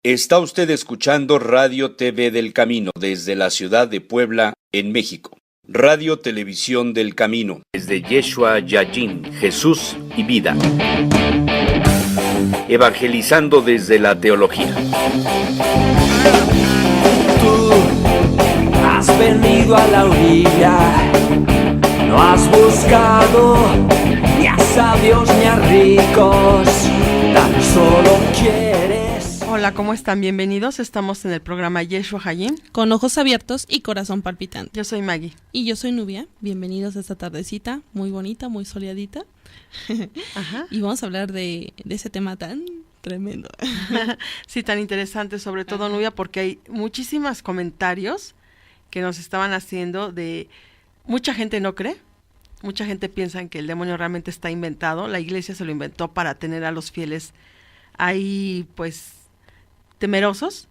Está usted escuchando Radio TV del Camino desde la ciudad de Puebla, en México. Radio Televisión del Camino, desde Yeshua Yayin, Jesús y vida. Evangelizando desde la teología. Tú has venido a la orilla, no has buscado ni a sabios ni a ricos, tan solo quieres. Hola, ¿cómo están? Bienvenidos. Estamos en el programa Yeshua Hayim. Con ojos abiertos y corazón palpitante. Yo soy Maggie. Y yo soy Nubia. Bienvenidos a esta tardecita, muy bonita, muy soleadita. Ajá. Y vamos a hablar de ese tema tan tremendo. Sí, tan interesante, sobre todo Nubia, porque hay muchísimos comentarios que nos estaban haciendo de... Mucha gente no cree, mucha gente piensa que el demonio realmente está inventado. La iglesia se lo inventó para tener a los fieles ahí, pues, temerosos,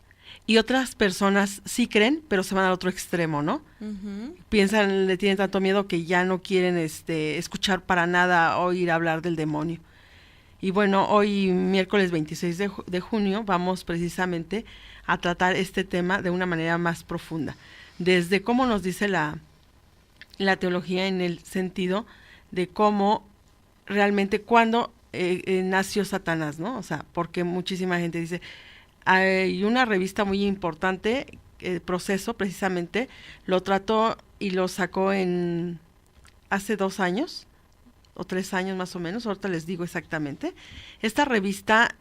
y otras personas sí creen, pero se van al otro extremo, ¿no? Uh-huh. Piensan, le tienen tanto miedo que ya no quieren escuchar para nada oír hablar del demonio. Y bueno, hoy miércoles 26 de junio vamos precisamente a tratar este tema de una manera más profunda, desde cómo nos dice la teología, en el sentido de cómo realmente cuando nació Satanás, ¿no? O sea, porque muchísima gente dice... Hay una revista muy importante, Proceso, precisamente, lo trató y lo sacó hace 2 años, o 3 años más o menos, ahorita les digo exactamente. Esta revista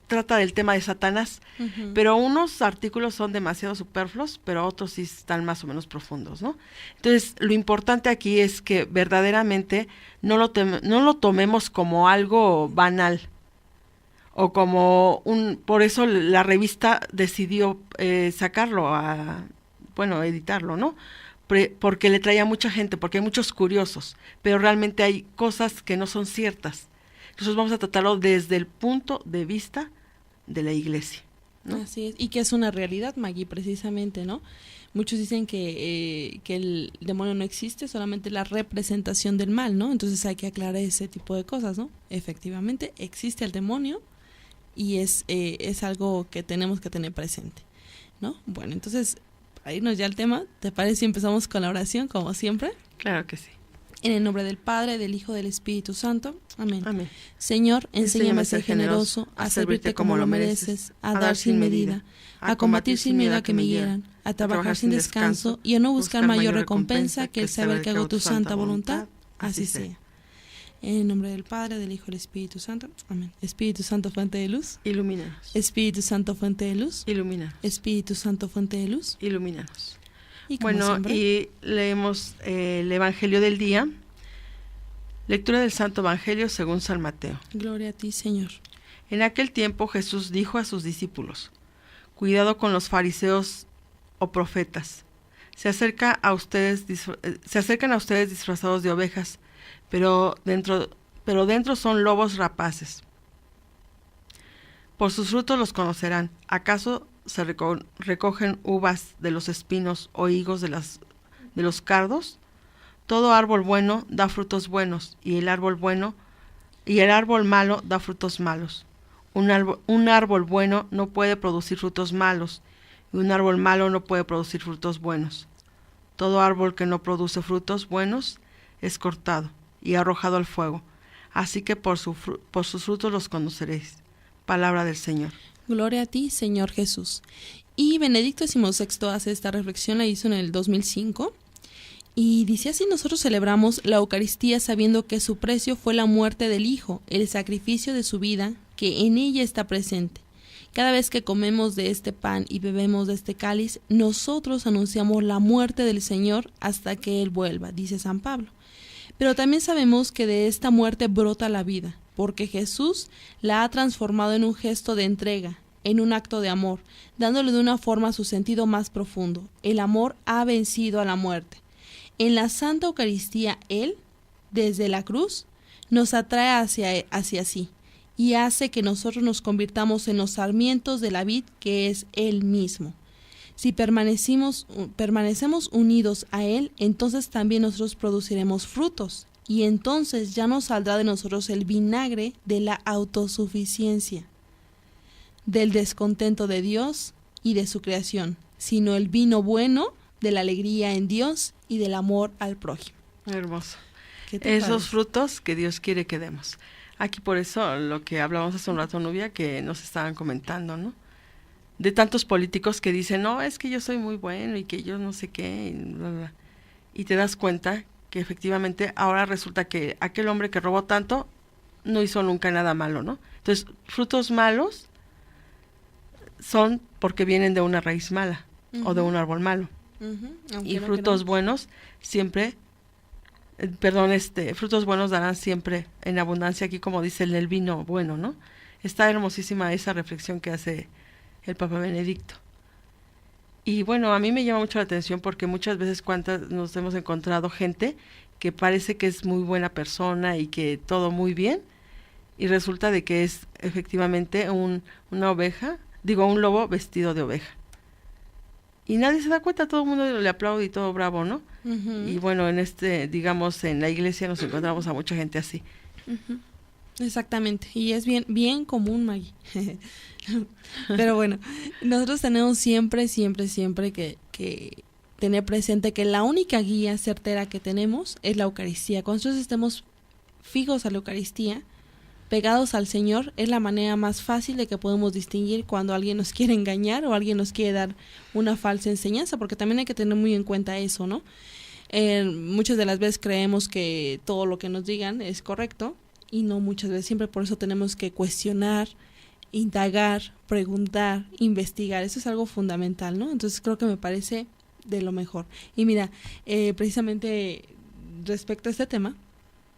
trata del tema de Satanás, uh-huh. Pero unos artículos son demasiado superfluos, pero otros sí están más o menos profundos, ¿no? Entonces, lo importante aquí es que verdaderamente no lo tomemos como algo banal, o como por eso la revista decidió sacarlo, editarlo, ¿no? Porque le traía mucha gente, porque hay muchos curiosos, pero realmente hay cosas que no son ciertas. Entonces vamos a tratarlo desde el punto de vista de la iglesia, ¿no? Así es, y que es una realidad, Maggie, precisamente, ¿no? Muchos dicen que el demonio no existe, solamente la representación del mal, ¿no? Entonces hay que aclarar ese tipo de cosas, ¿no? Efectivamente, existe el demonio, y es algo que tenemos que tener presente, ¿no? Bueno, entonces, para irnos ya al tema, ¿te parece si empezamos con la oración, como siempre? Claro que sí. En el nombre del Padre, del Hijo, del Espíritu Santo. Amén. Amén. Señor, enséñame a ser generoso, a servirte como lo mereces, a dar sin medida, a combatir sin miedo a que me hieran, a trabajar sin descanso y a no buscar mayor recompensa que el saber que hago tu santa voluntad. Así sea. En el nombre del Padre, del Hijo y del Espíritu Santo. Amén. Espíritu Santo, fuente de luz. Ilumínanos. Espíritu Santo, fuente de luz. Ilumínanos. Espíritu Santo, fuente de luz. Ilumínanos. Bueno, y leemos el Evangelio del día. Lectura del Santo Evangelio según San Mateo. Gloria a ti, Señor. En aquel tiempo Jesús dijo a sus discípulos: cuidado con los fariseos o profetas. Se acercan a ustedes disfrazados de ovejas, pero dentro son lobos rapaces. Por sus frutos los conocerán. ¿Acaso se recogen uvas de los espinos o higos de los cardos? Todo árbol bueno da frutos buenos, y el árbol malo da frutos malos. Un árbol bueno no puede producir frutos malos, y un árbol malo no puede producir frutos buenos. Todo árbol que no produce frutos buenos es cortado y arrojado al fuego. Así que por sus frutos los conoceréis. Palabra del Señor. Gloria a ti, Señor Jesús. Y Benedicto XVI hace esta reflexión, la hizo en el 2005, y dice así: nosotros celebramos la Eucaristía sabiendo que su precio fue la muerte del Hijo, el sacrificio de su vida, que en ella está presente. Cada vez que comemos de este pan y bebemos de este cáliz, nosotros anunciamos la muerte del Señor hasta que Él vuelva, dice San Pablo. Pero también sabemos que de esta muerte brota la vida, porque Jesús la ha transformado en un gesto de entrega, en un acto de amor, dándole de una forma su sentido más profundo. El amor ha vencido a la muerte. En la Santa Eucaristía, Él, desde la cruz, nos atrae hacia sí, y hace que nosotros nos convirtamos en los sarmientos de la vid que es Él mismo. Si permanecemos unidos a Él, entonces también nosotros produciremos frutos, y entonces ya no saldrá de nosotros el vinagre de la autosuficiencia. del descontento de Dios y de su creación, sino el vino bueno de la alegría en Dios y del amor al prójimo. Hermoso. ¿Qué te Esos parece? frutos que Dios quiere que demos. Aquí por eso lo que hablábamos hace un rato, Nubia, que nos estaban comentando, ¿no? De tantos políticos que dicen, no, es que yo soy muy bueno y que yo no sé qué, y bla, bla. Y te das cuenta que efectivamente ahora resulta que aquel hombre que robó tanto no hizo nunca nada malo, ¿no? Entonces, frutos malos son porque vienen de una raíz mala o de un árbol malo. Aunque Y no frutos queramos. buenos siempre, frutos buenos darán siempre en abundancia, aquí como dice el vino bueno, ¿no? Está hermosísima esa reflexión que hace el Papa Benedicto. Y bueno, a mí me llama mucho la atención porque muchas veces nos hemos encontrado gente que parece que es muy buena persona y que todo muy bien, y resulta de que es efectivamente una oveja, un lobo vestido de oveja. Y nadie se da cuenta, todo el mundo le aplaude y todo bravo, ¿no? Ujú. Y bueno, digamos, en la iglesia nos encontramos a mucha gente así. Ujú. Exactamente, y es bien común, Maggie. Pero bueno, nosotros tenemos siempre que tener presente que la única guía certera que tenemos es la Eucaristía. Cuando nosotros estemos fijos a la Eucaristía, pegados al Señor, es la manera más fácil de que podemos distinguir cuando alguien nos quiere engañar o alguien nos quiere dar una falsa enseñanza, porque también hay que tener muy en cuenta eso, ¿no? Muchas de las veces creemos que todo lo que nos digan es correcto, y no muchas veces, siempre por eso tenemos que cuestionar, indagar, preguntar, investigar. Eso es algo fundamental, ¿no? Entonces creo que me parece de lo mejor. Y mira, precisamente respecto a este tema,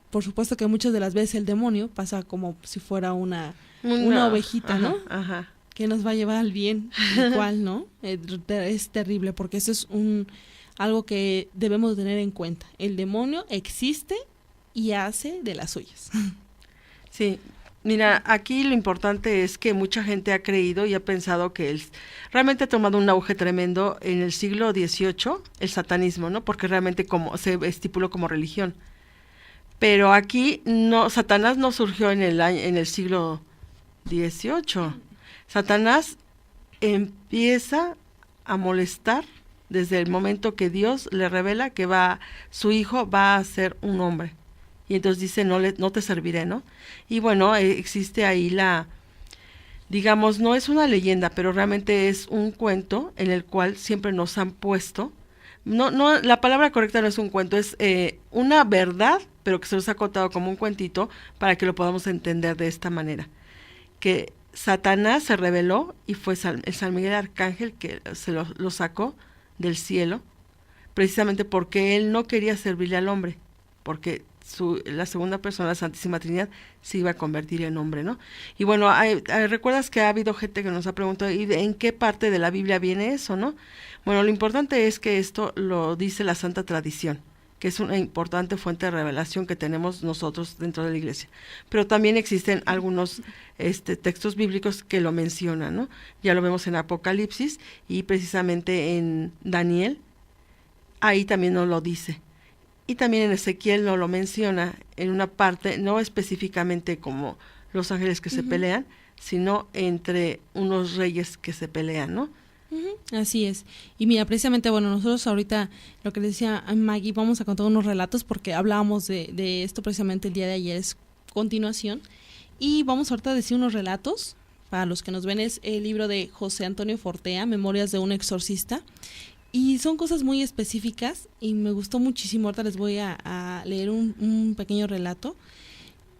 por supuesto que muchas de las veces el demonio pasa como si fuera una ovejita, ¿no? Ajá. Que nos va a llevar al bien, igual, ¿no? Es terrible, porque eso es algo que debemos tener en cuenta. El demonio existe y hace de las suyas. Sí, mira, aquí lo importante es que mucha gente ha creído y ha pensado que realmente ha tomado un auge tremendo en el siglo XVIII, el satanismo, ¿no? Porque realmente se estipuló como religión. Pero aquí Satanás no surgió en el siglo XVIII. Satanás empieza a molestar desde el momento que Dios le revela que su hijo va a ser un hombre. Y entonces dice, no te serviré, ¿no? Y bueno, existe ahí digamos, no es una leyenda, pero realmente es un cuento en el cual siempre nos han puesto, la palabra correcta no es un cuento, es una verdad, pero que se nos ha contado como un cuentito para que lo podamos entender de esta manera. Que Satanás se rebeló y fue el San Miguel Arcángel que se lo sacó del cielo, precisamente porque él no quería servirle al hombre, porque la segunda persona, la Santísima Trinidad, se iba a convertir en hombre, ¿no? Y bueno, recuerdas que ha habido gente que nos ha preguntado, ¿y en qué parte de la Biblia viene eso, no? Bueno, lo importante es que esto lo dice la Santa Tradición, que es una importante fuente de revelación que tenemos nosotros dentro de la Iglesia. Pero también existen algunos textos bíblicos que lo mencionan, ¿no? Ya lo vemos en Apocalipsis y precisamente en Daniel, ahí también nos lo dice. Y también en Ezequiel no lo menciona en una parte, no específicamente como los ángeles que se pelean, sino entre unos reyes que se pelean, ¿no? Así es. Y mira, precisamente, bueno, nosotros ahorita, lo que decía Maggie, vamos a contar unos relatos porque hablábamos de esto precisamente el día de ayer, es continuación. Y vamos ahorita a decir unos relatos, para los que nos ven, es el libro de José Antonio Fortea, Memorias de un exorcista. Y son cosas muy específicas y me gustó muchísimo. Ahorita les voy a leer un pequeño relato.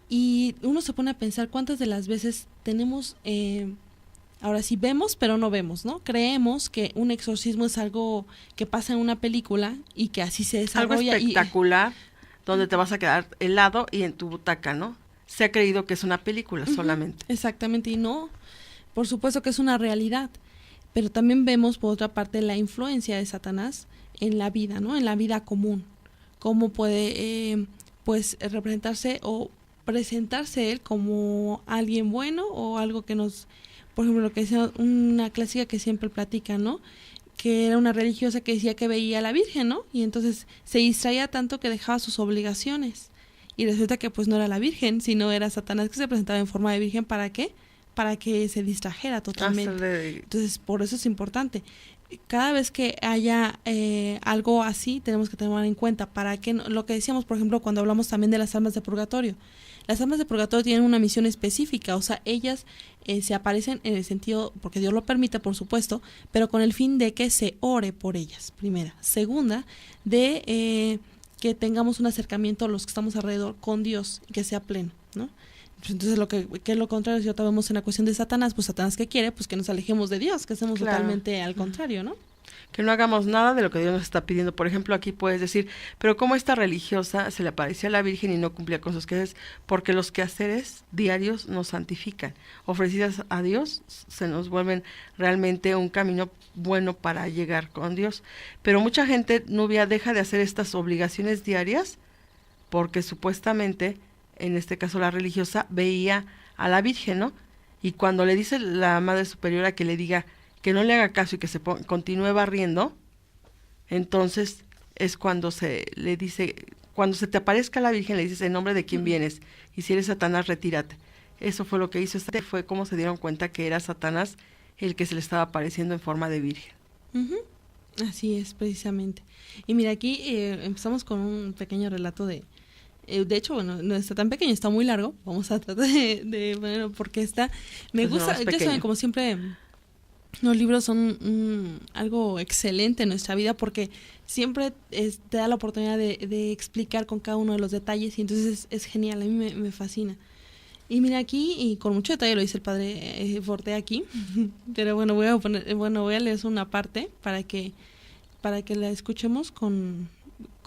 Y uno se pone a pensar cuántas de las veces tenemos, ahora sí vemos pero no vemos, ¿no? Creemos que un exorcismo es algo que pasa en una película y que así se desarrolla. Algo espectacular, donde te vas a quedar helado y en tu butaca, ¿no? Se ha creído que es una película solamente. Exactamente, y no, por supuesto que es una realidad. Pero también vemos, por otra parte, la influencia de Satanás en la vida, ¿no? En la vida común. Cómo puede, representarse o presentarse él como alguien bueno o algo que nos... Por ejemplo, lo que decía una clásica que siempre platica, ¿no? Que era una religiosa que decía que veía a la Virgen, ¿no? Y entonces se distraía tanto que dejaba sus obligaciones. Y resulta que pues no era la Virgen, sino era Satanás que se presentaba en forma de Virgen. ¿Para qué? para que se distrajera totalmente. Entonces, por eso es importante. Cada vez que haya algo así, tenemos que tener en cuenta para que lo que decíamos, por ejemplo, cuando hablamos también de las almas de purgatorio. Las almas de purgatorio tienen una misión específica, o sea, ellas se aparecen en el sentido, porque Dios lo permite, por supuesto, pero con el fin de que se ore por ellas, primera. Segunda, de que tengamos un acercamiento a los que estamos alrededor con Dios, que sea pleno, ¿no? Entonces, que es lo contrario, si ahorita vemos en la cuestión de Satanás, pues Satanás, ¿qué quiere? Pues que nos alejemos de Dios, que hacemos totalmente al contrario, ¿no? Que no hagamos nada de lo que Dios nos está pidiendo. Por ejemplo, aquí puedes decir, pero ¿cómo esta religiosa se le aparecía a la Virgen y no cumplía con sus quehaceres? Porque los quehaceres diarios nos santifican. Ofrecidas a Dios, se nos vuelven realmente un camino bueno para llegar con Dios. Pero mucha gente, Nubia, deja de hacer estas obligaciones diarias porque supuestamente, en este caso la religiosa, veía a la Virgen, ¿no? Y cuando le dice la Madre Superiora que le diga que no le haga caso y que se continúe barriendo, entonces es cuando se le dice, cuando se te aparezca la Virgen, le dices en nombre de quién vienes, y si eres Satanás, retírate. Eso fue lo que hizo, fue como se dieron cuenta que era Satanás el que se le estaba apareciendo en forma de Virgen. Así es, precisamente. Y mira, aquí empezamos con un pequeño relato de hecho, bueno, no está tan pequeño, está muy largo, vamos a tratar bueno, porque me gusta, ya saben, como siempre, los libros son algo excelente en nuestra vida porque siempre te da la oportunidad de explicar con cada uno de los detalles y entonces es genial, a mí me fascina. Y mira aquí, y con mucho detalle lo dice el padre Forte aquí, pero bueno, voy a leer una parte para que la escuchemos con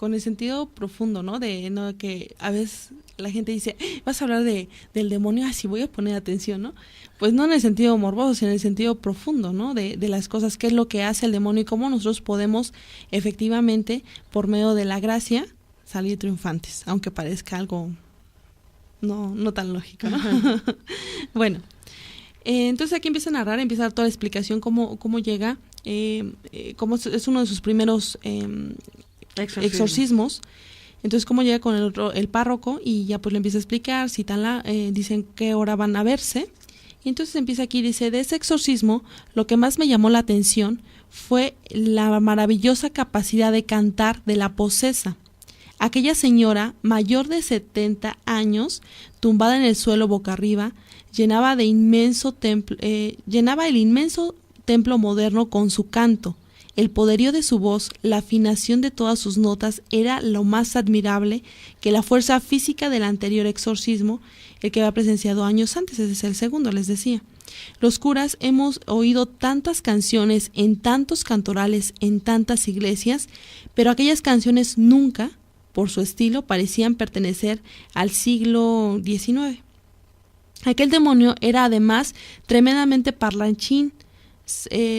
el sentido profundo, ¿no? No que a veces la gente dice, vas a hablar del demonio, así voy a poner atención, ¿no? Pues no en el sentido morboso, sino en el sentido profundo, ¿no? De las cosas, qué es lo que hace el demonio y cómo nosotros podemos efectivamente, por medio de la gracia, salir triunfantes, aunque parezca algo no tan lógico, ¿no? Bueno, entonces aquí empieza a dar toda la explicación cómo llega, cómo es uno de sus primeros exorcismos. Entonces cómo llega con el párroco y ya pues le empieza a explicar, dicen qué hora van a verse. Y entonces empieza aquí, dice, de ese exorcismo lo que más me llamó la atención fue la maravillosa capacidad de cantar de la posesa. Aquella señora, mayor de 70 años, tumbada en el suelo boca arriba, llenaba el inmenso templo moderno con su canto. El poderío de su voz, la afinación de todas sus notas era lo más admirable que la fuerza física del anterior exorcismo, el que había presenciado años antes, ese es el segundo, les decía. Los curas hemos oído tantas canciones en tantos cantorales, en tantas iglesias, pero aquellas canciones nunca, por su estilo, parecían pertenecer al siglo XIX. Aquel demonio era además tremendamente parlanchín,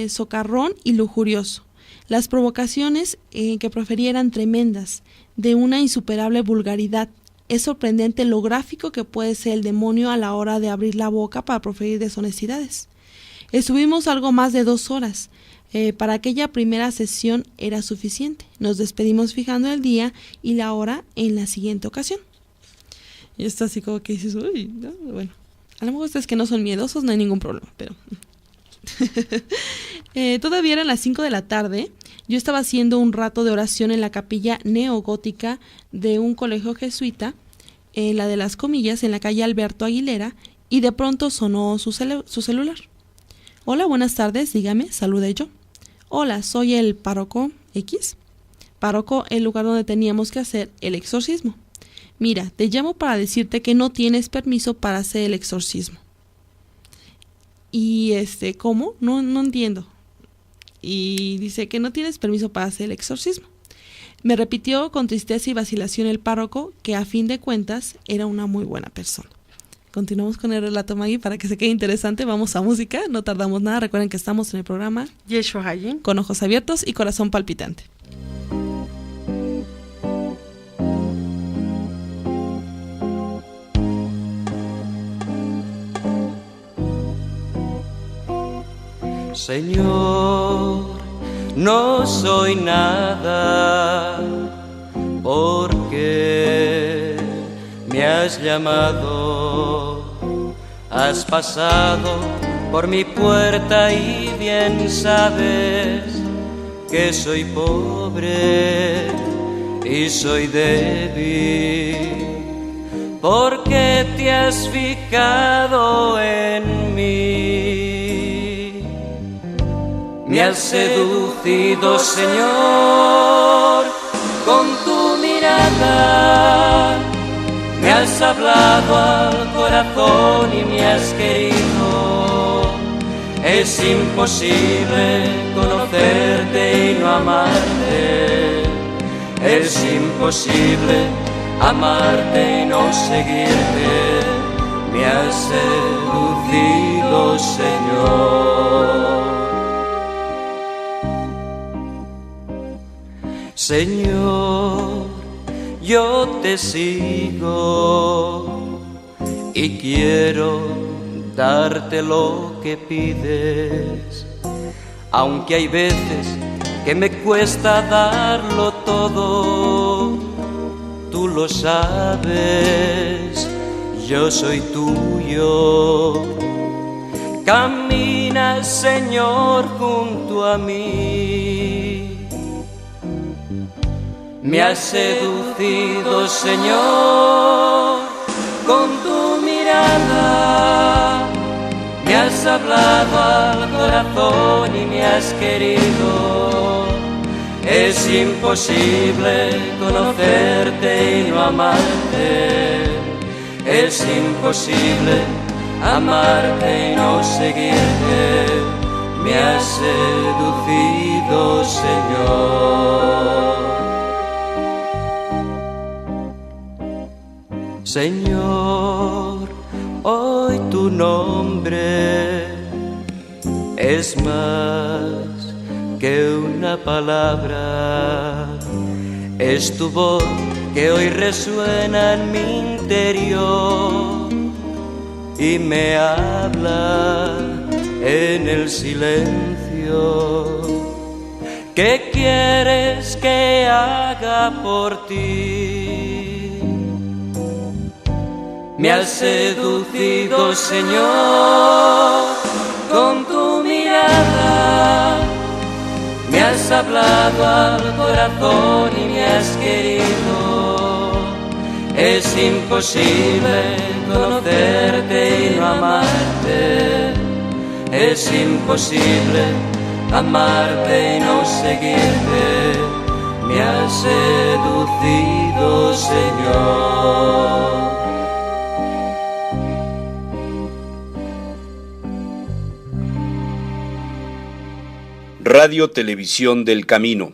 socarrón y lujurioso. Las provocaciones que profería eran tremendas, de una insuperable vulgaridad. Es sorprendente lo gráfico que puede ser el demonio a la hora de abrir la boca para proferir deshonestidades. Estuvimos algo más de 2 horas. Para aquella primera sesión era suficiente. Nos despedimos fijando el día y la hora en la siguiente ocasión. Y esto así como que dices, uy, no, bueno, a lo mejor ustedes que no son miedosos no hay ningún problema, pero... todavía eran las 5 de la tarde. Yo estaba haciendo un rato de oración en la capilla neogótica de un colegio jesuita, la de las Comillas, en la calle Alberto Aguilera, y de pronto sonó su celular. Hola, buenas tardes, dígame, saludé yo. Hola, soy el párroco X. Párroco, el lugar donde teníamos que hacer el exorcismo. Mira, te llamo para decirte que no tienes permiso para hacer el exorcismo. Y ¿cómo? No entiendo. Y dice que no tienes permiso para hacer el exorcismo. Me repitió con tristeza y vacilación el párroco que a fin de cuentas era una muy buena persona. Continuamos con el relato, Maggie, para que se quede interesante. Vamos a música, no tardamos nada. Recuerden que estamos en el programa Yeshua Hayim, con ojos abiertos y corazón palpitante. Señor, no soy nada porque me has llamado Has pasado por mi puerta y bien sabes que soy pobre y soy débil, porque te has fijado en mí. Me has seducido, Señor, con tu mirada. Me has hablado al corazón y me has querido. Es imposible conocerte y no amarte. Es imposible amarte y no seguirte. Me has seducido, Señor. Señor, yo te sigo y quiero darte lo que pides, aunque hay veces que me cuesta darlo todo. Tú lo sabes, yo soy tuyo. Camina, Señor, junto a mí. Me has seducido, Señor, con tu mirada. Me has hablado al corazón y me has querido. Es imposible conocerte y no amarte. Es imposible amarte y no seguirte. Me has seducido, Señor. Señor, hoy tu nombre es más que una palabra. Es tu voz que hoy resuena en mi interior y me habla en el silencio. ¿Qué quieres que haga por ti? Me has seducido, Señor, con tu mirada. Me has hablado al corazón y me has querido. Es imposible conocerte y no amarte. Es imposible amarte y no seguirte. Me has seducido, Señor. Radio Televisión del Camino.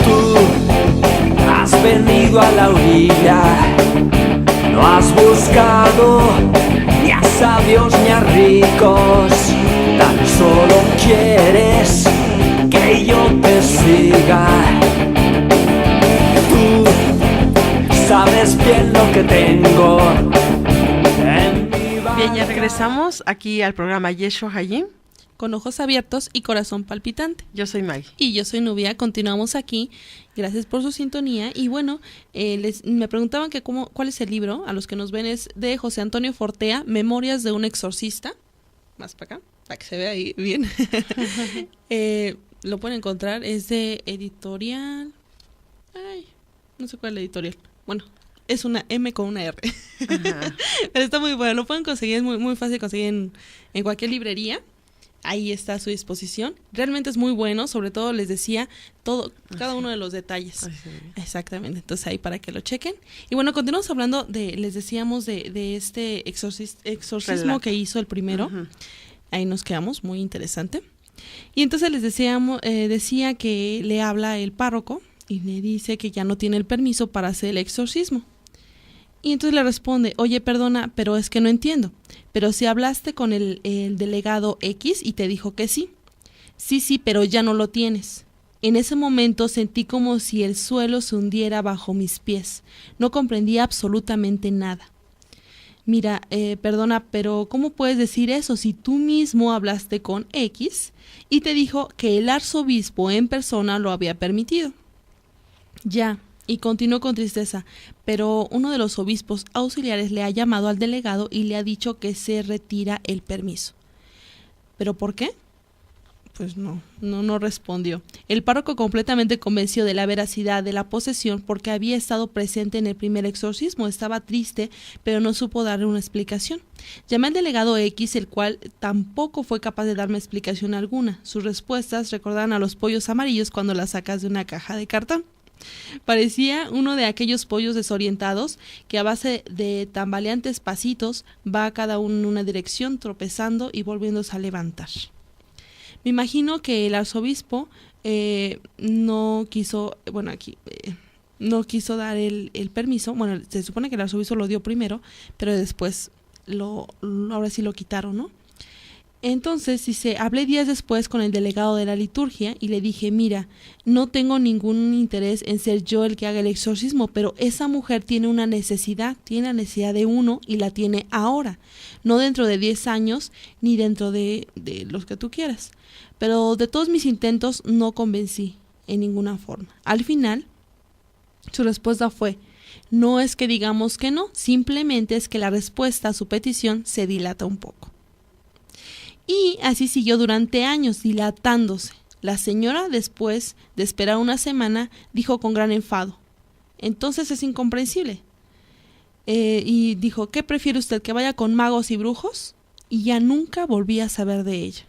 Tú has venido a la orilla, no has buscado ni a sabios ni a ricos, tan solo quieres que yo te siga. Sabes bien lo que tengo en mi barca. Bien, ya regresamos aquí al programa Yeshua Hayim. Con ojos abiertos y corazón palpitante. Yo soy Maggie. Y yo soy Nubia. Continuamos aquí. Gracias por su sintonía. Y bueno, me preguntaban que cuál es el libro. A los que nos ven es de José Antonio Fortea, Memorias de un exorcista. Más para acá, para que se vea ahí bien. Lo pueden encontrar. Es de editorial. Ay, no sé cuál es la editorial. Bueno, es una M con una R. Pero está muy bueno. Lo pueden conseguir. Es muy, muy fácil conseguir en cualquier librería. Ahí está a su disposición. Realmente es muy bueno, sobre todo les decía cada uno de los detalles. Ay, sí. Exactamente, entonces ahí para que lo chequen. Y bueno, continuamos hablando les decíamos de este exorcismo que hizo el primero. Uh-huh. Ahí nos quedamos, muy interesante. Y entonces les decía que le habla el párroco y le dice que ya no tiene el permiso para hacer el exorcismo. Y entonces le responde, oye, perdona, pero es que no entiendo. Pero si hablaste con el delegado X y te dijo que sí. Sí, pero ya no lo tienes. En ese momento sentí como si el suelo se hundiera bajo mis pies. No comprendía absolutamente nada. mira, perdona, pero ¿cómo puedes decir eso si tú mismo hablaste con X y te dijo que el arzobispo en persona lo había permitido? Ya, y continuó con tristeza, pero uno de los obispos auxiliares le ha llamado al delegado y le ha dicho que se retira el permiso. ¿Pero por qué? Pues no respondió. El párroco, completamente convencido de la veracidad de la posesión porque había estado presente en el primer exorcismo, estaba triste, pero no supo darle una explicación. Llamé al delegado X, el cual tampoco fue capaz de darme explicación alguna. Sus respuestas recordaban a los pollos amarillos cuando las sacas de una caja de cartón. Parecía uno de aquellos pollos desorientados que a base de tambaleantes pasitos va cada uno en una dirección, tropezando y volviéndose a levantar. Me imagino que el arzobispo no quiso dar el permiso. Bueno, se supone que el arzobispo lo dio primero, pero después ahora sí lo quitaron, ¿no? Entonces, hablé días después con el delegado de la liturgia y le dije, mira, no tengo ningún interés en ser yo el que haga el exorcismo, pero esa mujer tiene la necesidad de uno y la tiene ahora, no dentro de 10 años ni dentro de los que tú quieras. Pero de todos mis intentos no convencí en ninguna forma. Al final, su respuesta fue, no es que digamos que no, simplemente es que la respuesta a su petición se dilata un poco. Y así siguió durante años, dilatándose. La señora, después de esperar una semana, dijo con gran enfado, entonces es incomprensible. Y dijo, ¿qué prefiere usted, que vaya con magos y brujos? Y ya nunca volví a saber de ella.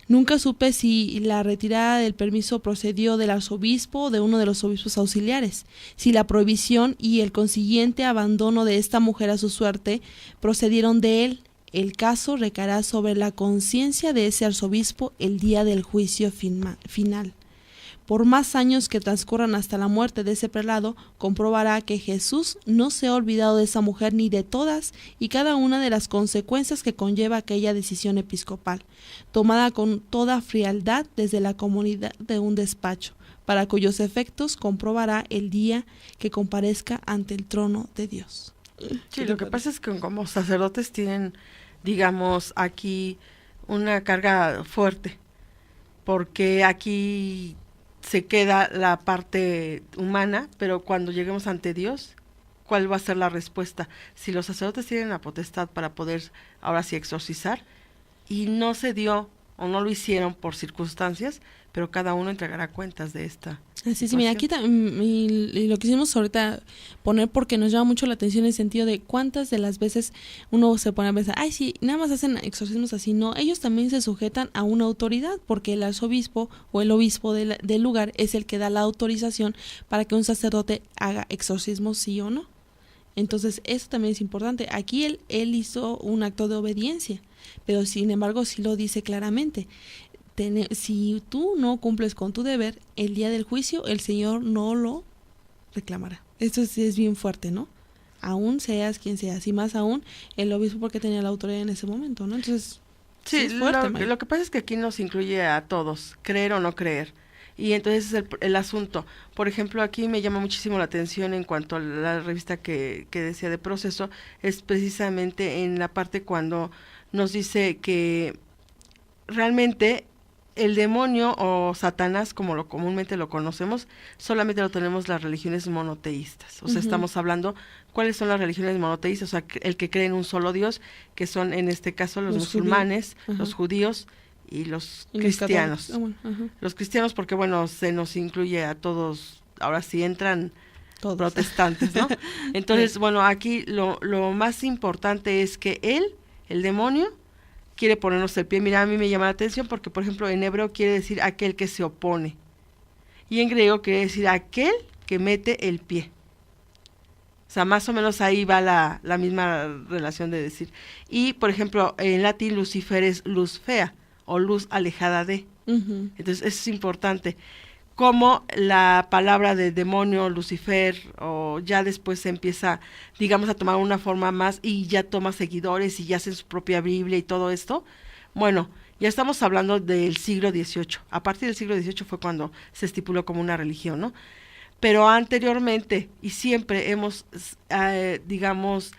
Nunca supe si la retirada del permiso procedió del arzobispo o de uno de los obispos auxiliares, si la prohibición y el consiguiente abandono de esta mujer a su suerte procedieron de él. El caso recaerá sobre la conciencia de ese arzobispo el día del juicio final. Por más años que transcurran hasta la muerte de ese prelado, comprobará que Jesús no se ha olvidado de esa mujer ni de todas y cada una de las consecuencias que conlleva aquella decisión episcopal, tomada con toda frialdad desde la comunidad de un despacho, para cuyos efectos comprobará el día que comparezca ante el trono de Dios. Sí, lo que pasa es que como sacerdotes tienen, digamos, aquí una carga fuerte, porque aquí se queda la parte humana, pero cuando lleguemos ante Dios, ¿cuál va a ser la respuesta? Si los sacerdotes tienen la potestad para poder ahora sí exorcizar, y no se dio o no lo hicieron por circunstancias, pero cada uno entregará cuentas de esta. Así es, mira, aquí y lo quisimos ahorita poner porque nos llama mucho la atención el sentido de cuántas de las veces uno se pone a pensar, ay, sí, nada más hacen exorcismos así. No, ellos también se sujetan a una autoridad, porque el arzobispo o el obispo del lugar es el que da la autorización para que un sacerdote haga exorcismos, sí o no. Entonces, eso también es importante. Aquí él hizo un acto de obediencia, pero sin embargo sí lo dice claramente. Si tú no cumples con tu deber, el día del juicio el Señor no lo reclamará. Esto sí es bien fuerte, ¿no? Aún seas quien seas, y más aún el obispo, porque tenía la autoridad en ese momento, ¿no? Entonces, sí es fuerte. Lo que pasa es que aquí nos incluye a todos, creer o no creer. Y entonces es el asunto. Por ejemplo, aquí me llama muchísimo la atención en cuanto a la revista que decía de Proceso, es precisamente en la parte cuando nos dice que realmente el demonio o Satanás, como comúnmente lo conocemos, solamente lo tenemos las religiones monoteístas. O sea, estamos hablando, ¿cuáles son las religiones monoteístas? O sea, el que cree en un solo Dios, que son en este caso los musulmanes, los judíos y los cristianos. Los cristianos porque, bueno, se nos incluye a todos, ahora sí entran todos protestantes, ¿no? Entonces, bueno, aquí lo más importante es que el demonio, quiere ponernos el pie. Mira, a mí me llama la atención porque, por ejemplo, en hebreo quiere decir aquel que se opone. Y en griego quiere decir aquel que mete el pie. O sea, más o menos ahí va la misma relación de decir. Y, por ejemplo, en latín Lucifer es luz fea o luz alejada de. Entonces, eso es importante. Como la palabra de demonio, Lucifer, o ya después se empieza, digamos, a tomar una forma más y ya toma seguidores y ya hace su propia Biblia y todo esto. Bueno, ya estamos hablando del siglo XVIII. A partir del siglo XVIII fue cuando se estipuló como una religión, ¿no? Pero anteriormente y siempre hemos, digamos,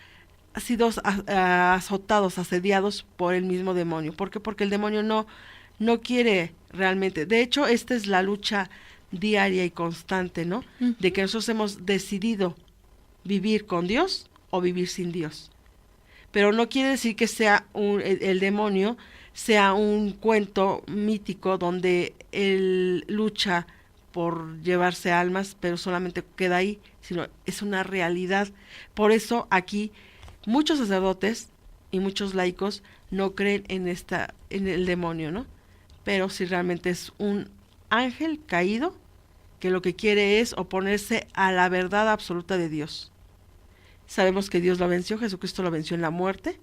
sido azotados, asediados por el mismo demonio. ¿Por qué? Porque el demonio no quiere realmente. De hecho, esta es la lucha diaria y constante, ¿no? Uh-huh. De que nosotros hemos decidido vivir con Dios o vivir sin Dios. Pero no quiere decir que sea el demonio sea un cuento mítico donde él lucha por llevarse almas, pero solamente queda ahí, sino es una realidad. Por eso aquí muchos sacerdotes y muchos laicos no creen en el demonio, ¿no? Pero si realmente es un ángel caído que lo que quiere es oponerse a la verdad absoluta de Dios. Sabemos que Dios lo venció, Jesucristo lo venció en la muerte,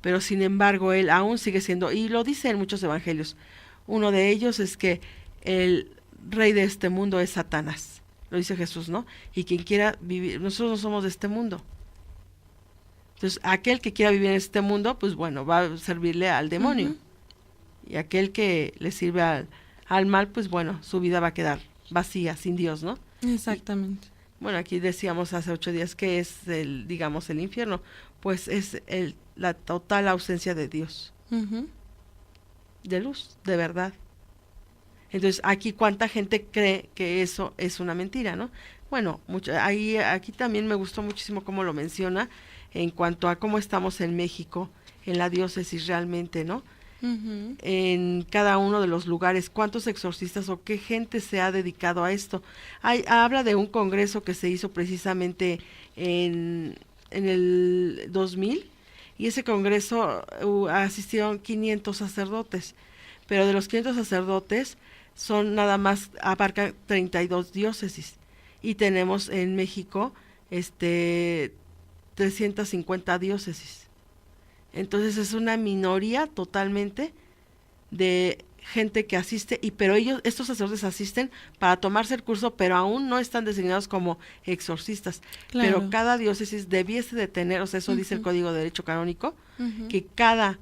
pero sin embargo él aún sigue siendo, y lo dice en muchos evangelios, uno de ellos es que el rey de este mundo es Satanás, lo dice Jesús, ¿no? Y quien quiera vivir, nosotros no somos de este mundo. Entonces, aquel que quiera vivir en este mundo, pues bueno, va a servirle al demonio. Uh-huh. Y aquel que le sirve al mal, pues bueno, su vida va a quedar vacía, sin Dios, ¿no? Exactamente. Bueno, aquí decíamos hace 8 días que es el infierno, pues es la total ausencia de Dios, uh-huh, de luz, de verdad. Entonces, aquí cuánta gente cree que eso es una mentira, ¿no? Bueno, aquí también me gustó muchísimo cómo lo menciona en cuanto a cómo estamos en México, en la diócesis realmente, ¿no? Uh-huh. En cada uno de los lugares, cuántos exorcistas o qué gente se ha dedicado a esto. Habla de un congreso que se hizo precisamente en el 2000, y ese congreso asistieron 500 sacerdotes, pero de los 500 sacerdotes son nada más, abarcan 32 diócesis, y tenemos en México 350 diócesis. Entonces es una minoría totalmente de gente que asiste, pero estos sacerdotes asisten para tomarse el curso, pero aún no están designados como exorcistas. Claro. Pero cada diócesis debiese de tener, o sea, eso uh-huh, dice el Código de Derecho Canónico, uh-huh, que cada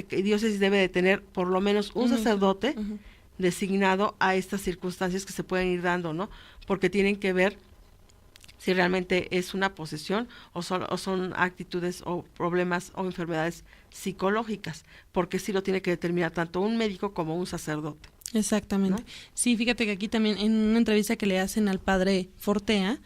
diócesis debe de tener por lo menos un uh-huh, sacerdote uh-huh, designado a estas circunstancias que se pueden ir dando, ¿no? Porque tienen que ver si realmente es una posesión o son actitudes o problemas o enfermedades psicológicas, porque sí lo tiene que determinar tanto un médico como un sacerdote. Exactamente. ¿No? Sí, fíjate que aquí también en una entrevista que le hacen al padre Fortea,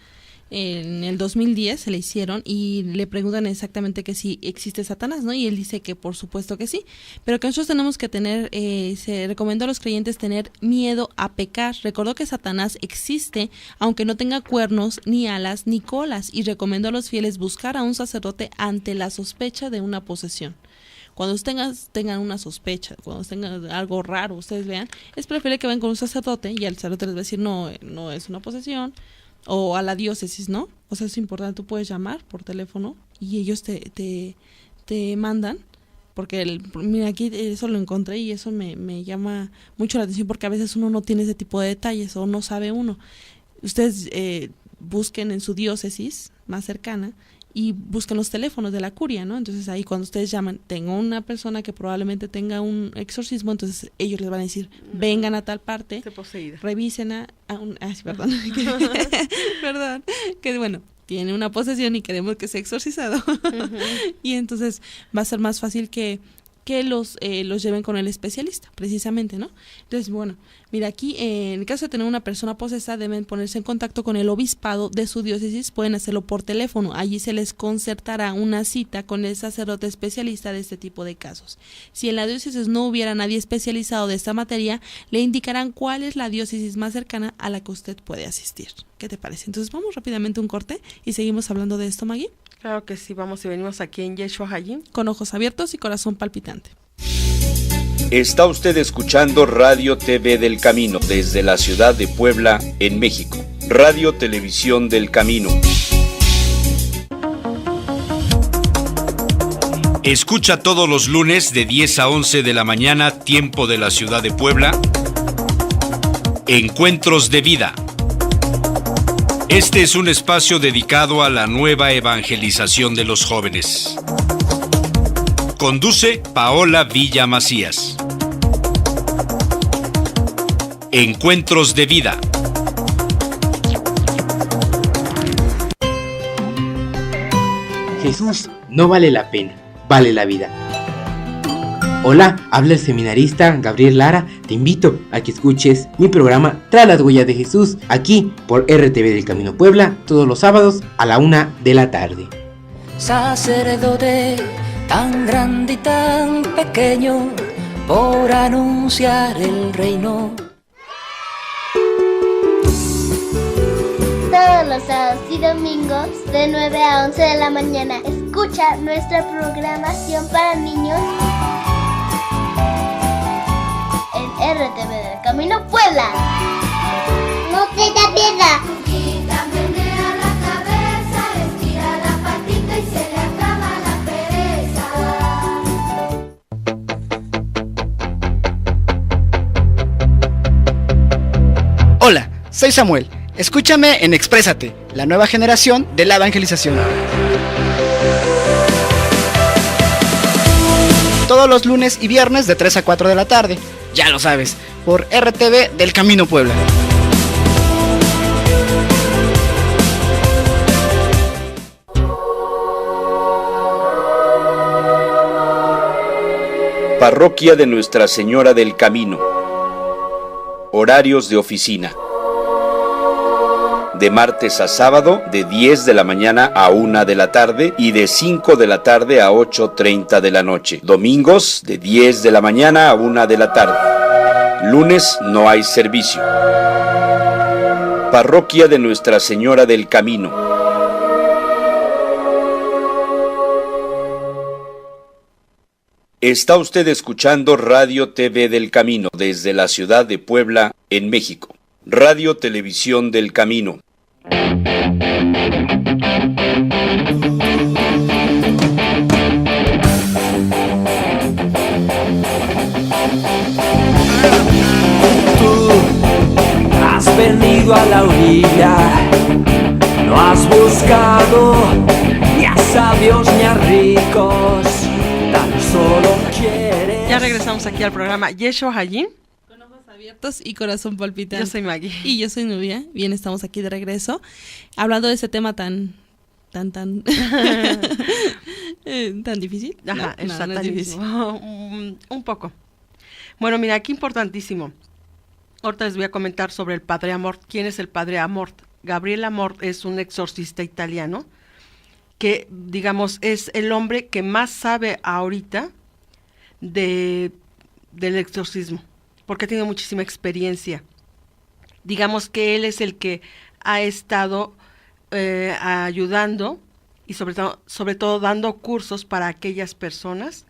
en el 2010 se le hicieron y le preguntan exactamente que si existe Satanás, ¿no? Y él dice que por supuesto que sí, pero que nosotros tenemos que tener, se recomendó a los creyentes tener miedo a pecar. Recordó que Satanás existe, aunque no tenga cuernos, ni alas, ni colas, y recomendó a los fieles buscar a un sacerdote ante la sospecha de una posesión. Cuando ustedes tengan una sospecha, cuando tengan algo raro, ustedes vean, es preferible que vayan con un sacerdote y el sacerdote les va a decir, no es una posesión, o a la diócesis, ¿no? O sea, es importante, tú puedes llamar por teléfono y ellos te mandan, porque mira, aquí eso lo encontré y eso me llama mucho la atención, porque a veces uno no tiene ese tipo de detalles o no sabe uno. Ustedes busquen en su diócesis más cercana y busquen los teléfonos de la curia, ¿no? Entonces ahí cuando ustedes llaman, tengo una persona que probablemente tenga un exorcismo, entonces ellos les van a decir, vengan a tal parte, revisen perdón, perdón, que bueno, tiene una posesión y queremos que sea exorcizado. Uh-huh. Y entonces va a ser más fácil que los lleven con el especialista, precisamente, ¿no? Entonces, bueno, mira, aquí en el caso de tener una persona posesa, deben ponerse en contacto con el obispado de su diócesis, pueden hacerlo por teléfono, allí se les concertará una cita con el sacerdote especialista de este tipo de casos. Si en la diócesis no hubiera nadie especializado de esta materia, le indicarán cuál es la diócesis más cercana a la que usted puede asistir. ¿Qué te parece? Entonces vamos rápidamente a un corte y seguimos hablando de esto, Maggie. Claro que sí, vamos y venimos aquí en Yeshua Hayim. Con ojos abiertos y corazón palpitante. Está usted escuchando Radio TV del Camino desde la ciudad de Puebla, en México. Radio Televisión del Camino. Escucha todos los lunes de 10 a 11 de la mañana, tiempo de la ciudad de Puebla, Encuentros de Vida. Este es un espacio dedicado a la nueva evangelización de los jóvenes. Conduce Paola Villa Macías. Encuentros de Vida. Jesús no vale la pena, vale la vida. Hola, habla el seminarista Gabriel Lara. Te invito a que escuches mi programa Tras las huellas de Jesús, aquí por RTV del Camino Puebla, todos los sábados a la 1 de la tarde. Sacerdote tan grande y tan pequeño, por anunciar el reino. Todos los sábados y domingos de 9 a 11 de la mañana escucha nuestra programación para niños en RTV del Camino Puebla. No te da piedad. Menea la cabeza, estira la patita y se le acaba la pereza. Hola, soy Samuel. Escúchame en Exprésate, la nueva generación de la evangelización. Todos los lunes y viernes de 3 a 4 de la tarde, ya lo sabes, por RTV del Camino Puebla. Parroquia de Nuestra Señora del Camino. Horarios de oficina. De martes a sábado, de 10 de la mañana a 1 de la tarde y de 5 de la tarde a 8:30 de la noche. Domingos, de 10 de la mañana a 1 de la tarde. Lunes no hay servicio. Parroquia de Nuestra Señora del Camino. Está usted escuchando Radio TV del Camino desde la ciudad de Puebla, en México. Radio Televisión del Camino. Tú has venido a la orilla, no has buscado ni a sabios ni a ricos, tan solo quieres. Ya regresamos aquí al programa Yeshua Hayim. Abiertos y corazón palpitante. Yo soy Maggie. Y yo soy Nubia. Bien, estamos aquí de regreso. Hablando de ese tema tan tan difícil. Ajá, no es difícil. Un poco. Bueno, mira, aquí importantísimo. Ahorita les voy a comentar sobre el Padre Amort. ¿Quién es el Padre Amort? Gabriel Amort es un exorcista italiano que, digamos, es el hombre que más sabe ahorita del exorcismo, porque ha tenido muchísima experiencia. Digamos que él es el que ha estado ayudando y sobre todo dando cursos para aquellas personas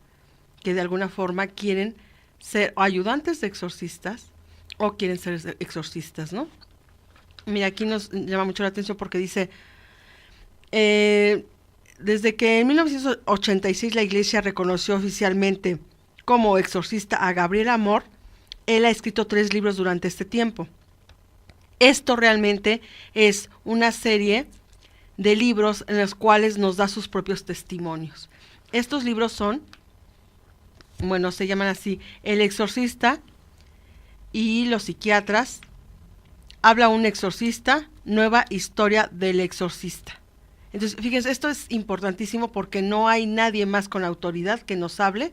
que de alguna forma quieren ser ayudantes de exorcistas o quieren ser exorcistas, ¿no? Mira, aquí nos llama mucho la atención porque dice, desde que en 1986 la Iglesia reconoció oficialmente como exorcista a Gabriel Amort, él ha escrito 3 libros durante este tiempo. Esto realmente es una serie de libros en los cuales nos da sus propios testimonios. Estos libros son, bueno, se llaman así, El exorcista y los psiquiatras, Habla un exorcista, Nueva historia del exorcista. Entonces, fíjense, esto es importantísimo porque no hay nadie más con autoridad que nos hable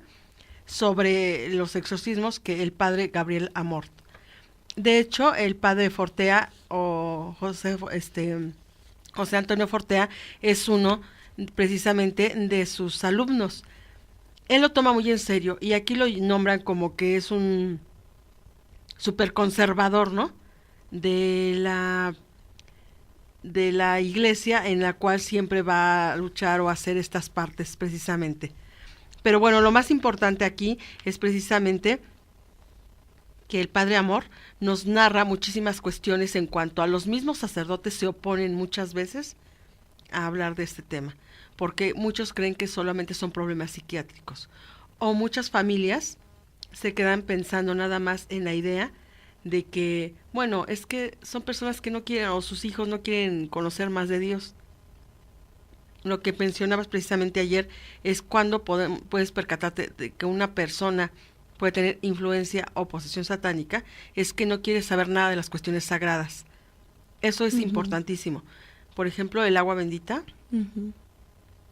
sobre los exorcismos que el padre Gabriel Amort. De hecho, el padre Fortea o José Antonio Fortea es uno precisamente de sus alumnos. Él lo toma muy en serio y aquí lo nombran como que es un súper conservador, ¿no? De la iglesia en la cual siempre va a luchar o a hacer estas partes precisamente. Pero bueno, lo más importante aquí es precisamente que el Padre Amort nos narra muchísimas cuestiones en cuanto a los mismos sacerdotes se oponen muchas veces a hablar de este tema, porque muchos creen que solamente son problemas psiquiátricos, o muchas familias se quedan pensando nada más en la idea de que, bueno, es que son personas que no quieren, o sus hijos no quieren conocer más de Dios. Lo que mencionabas precisamente ayer es cuando puedes percatarte de que una persona puede tener influencia o posesión satánica, es que no quiere saber nada de las cuestiones sagradas. Eso es importantísimo. Por ejemplo, el agua bendita.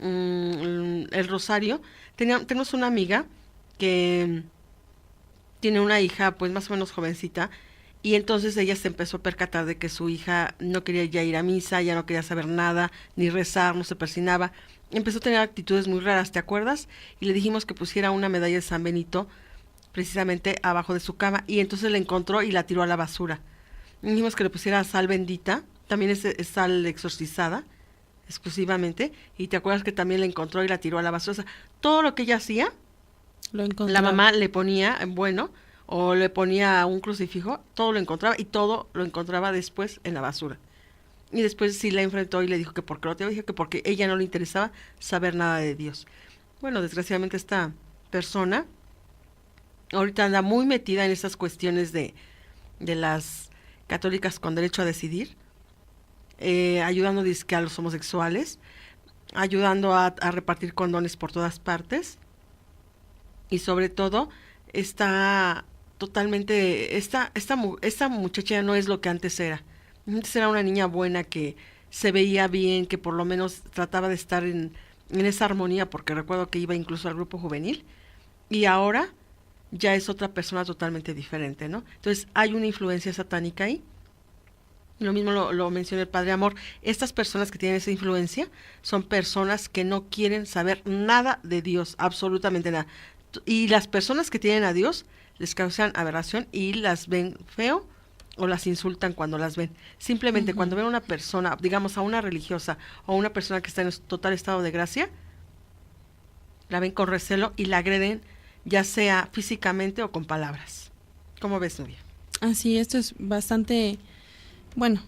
el rosario. Tenemos una amiga que tiene una hija pues más o menos jovencita, y entonces ella se empezó a percatar de que su hija no quería ya ir a misa, ya no quería saber nada, ni rezar, no se persinaba. Empezó a tener actitudes muy raras, ¿te acuerdas? Y le dijimos que pusiera una medalla de San Benito precisamente abajo de su cama, y entonces la encontró y la tiró a la basura. Dijimos que le pusiera sal bendita, también es sal exorcizada, exclusivamente, y te acuerdas que también la encontró y la tiró a la basura. O sea, todo lo que ella hacía, la mamá le ponía, bueno, o le ponía un crucifijo, todo lo encontraba, y todo lo encontraba después en la basura. Y después sí la enfrentó y le dijo que por qué lo tenía, dijo que porque ella no le interesaba saber nada de Dios. Bueno, desgraciadamente esta persona ahorita anda muy metida en esas cuestiones de las católicas con derecho a decidir, ayudando dizque a los homosexuales, ayudando a repartir condones por todas partes, y sobre todo está totalmente, esta muchacha no es lo que antes era. Antes era una niña buena que se veía bien, que por lo menos trataba de estar en esa armonía, porque recuerdo que iba incluso al grupo juvenil, y ahora ya es otra persona totalmente diferente, ¿no? Entonces hay una influencia satánica ahí. Lo mismo lo mencionó el Padre Amor. Estas personas que tienen esa influencia son personas que no quieren saber nada de Dios, absolutamente nada. Y las personas que tienen a Dios les causan aberración y las ven feo o las insultan cuando las ven. Simplemente cuando ven a una persona, digamos a una religiosa o a una persona que está en total estado de gracia, la ven con recelo y la agreden, ya sea físicamente o con palabras. ¿Cómo ves, Nubia? Así, esto es bastante, bueno,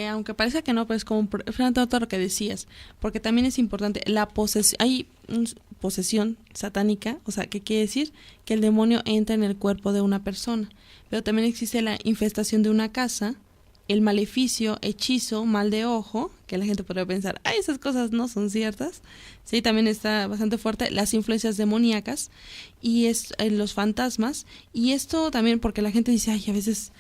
aunque parece que no, pero es como todo lo que decías, porque también es importante, hay posesión satánica, o sea, ¿qué quiere decir? Que el demonio entra en el cuerpo de una persona, pero también existe la infestación de una casa, el maleficio, hechizo, mal de ojo, que la gente podría pensar, ay, esas cosas no son ciertas. Sí, también está bastante fuerte las influencias demoníacas y los fantasmas, y esto también porque la gente dice, ay, a veces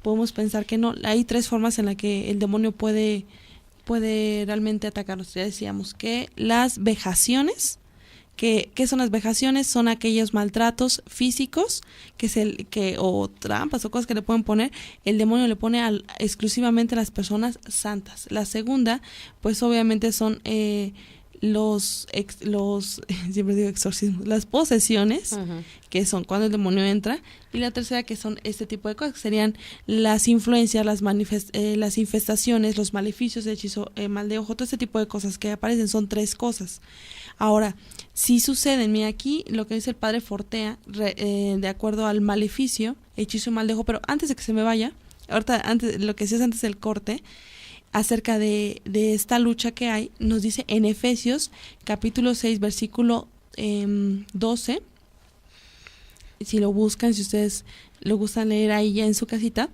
podemos pensar que no. Hay 3 formas en las que el demonio puede realmente atacarnos. Ya decíamos que las vejaciones, ¿qué son las vejaciones? Son aquellos maltratos físicos o trampas o cosas que le pueden poner. El demonio le pone exclusivamente a las personas santas. La segunda, pues obviamente son siempre digo exorcismos, las posesiones, que son cuando el demonio entra, y la tercera, que son este tipo de cosas, que serían las influencias, las infestaciones, los maleficios, el hechizo, mal de ojo, todo este tipo de cosas que aparecen, son 3 cosas. Ahora, si suceden, mira aquí lo que dice el Padre Fortea, de acuerdo al maleficio, hechizo y mal de ojo, pero antes de que se me vaya, lo que decías antes del corte, acerca de esta lucha que hay, nos dice en Efesios capítulo 6 versículo 12, si lo buscan, si ustedes lo gustan leer ahí ya en su casita,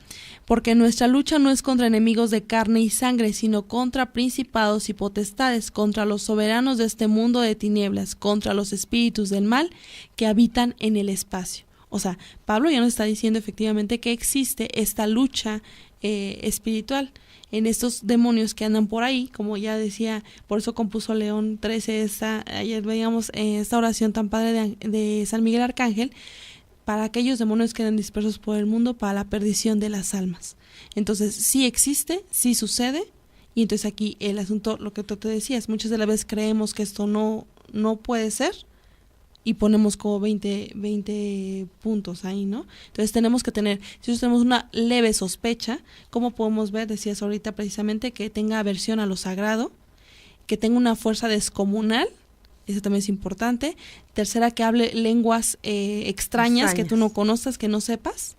porque nuestra lucha no es contra enemigos de carne y sangre, sino contra principados y potestades, contra los soberanos de este mundo de tinieblas, contra los espíritus del mal que habitan en el espacio. O sea, Pablo ya nos está diciendo efectivamente que existe esta lucha espiritual en estos demonios que andan por ahí, como ya decía, por eso compuso León XIII ayer veíamos esta oración tan padre de San Miguel Arcángel, para aquellos demonios que andan dispersos por el mundo, para la perdición de las almas. Entonces, sí existe, sí sucede, y entonces aquí el asunto, lo que tú te decías, muchas de las veces creemos que esto no puede ser, y ponemos como 20 puntos ahí, ¿no? Entonces tenemos que tener, si nosotros tenemos una leve sospecha, ¿cómo podemos ver? Decías ahorita precisamente que tenga aversión a lo sagrado, que tenga una fuerza descomunal, eso también es importante. Tercera, que hable lenguas extrañas, que tú no conozcas, que no sepas.